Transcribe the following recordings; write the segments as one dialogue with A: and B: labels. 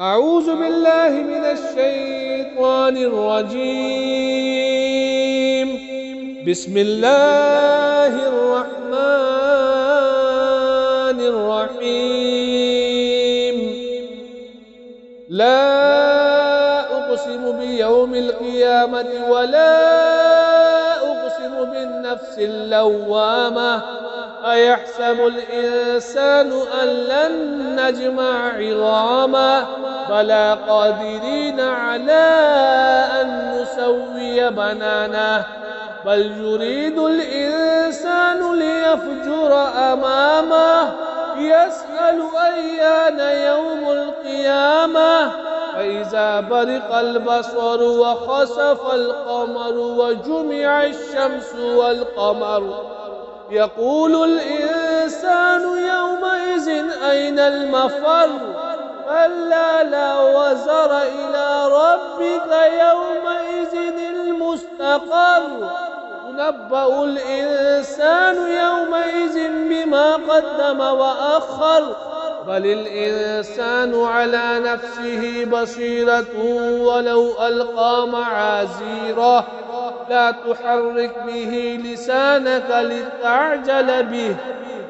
A: أعوذ بالله من الشيطان الرجيم. بسم الله الرحمن الرحيم. لا أقسم بيوم القيامة ولا أقسم بالنفس اللوامة. أيحسب الإنسان أن لن نجمع عظامه بلى قادرين على أن نسوي بنانه بل يريد الإنسان ليفجر أمامه يسأل أيان يوم القيامة. فإذا برق البصر وخسف القمر وجمع الشمس والقمر يقول الإنسان يومئذ أين المفر. كلا لا وزر إلى ربك يومئذ المستقر. ينبأ الإنسان يومئذ بما قدم وأخر بل الإنسان على نفسه بصيرة ولو ألقى معاذيره. لا تحرك به لسانك لتعجل به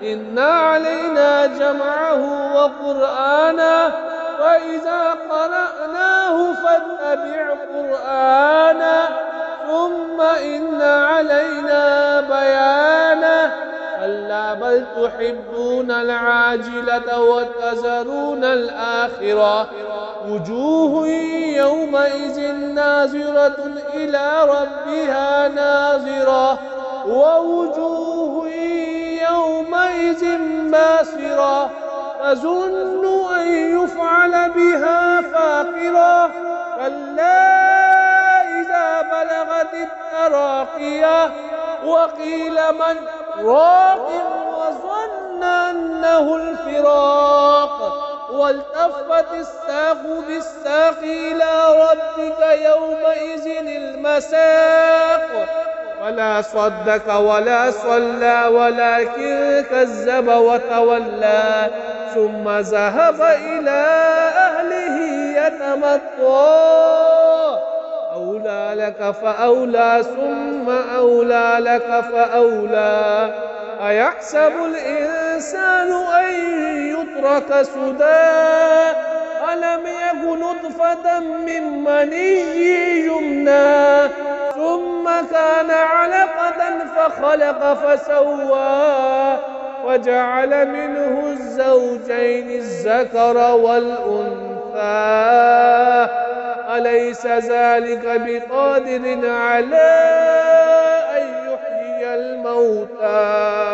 A: إن علينا جمعه وقرآنه وإذا قرأناه فاتبع قرآنه ثم إن علينا بيانه. كلا بل تحبون العاجلة وتذرون الآخرة وجوه يومئذ ناظرة إلى ربها ناظرة ووجوه يومئذ باسرة تظن أن يفعل بها فاقرة. كلا إذا بلغت التراقية وقيل من راق وظن أنه الفراق والتفت الساق بالساق إلى ربك يومئذ المساق. فلا صدق ولا صلى ولكن كذب وتولى ثم ذهب إلى أهله يتمطى. أولى لك فأولى ثم أولى لك فأولى. أيحسب الإنسان أن يترك سدى ألم يك نطفة من مني يمنى ثم كان علقة فخلق فسوى وجعل منه الزوجين الذكر والأنثى. أليس ذلك بقادر على أن يحيي الموتى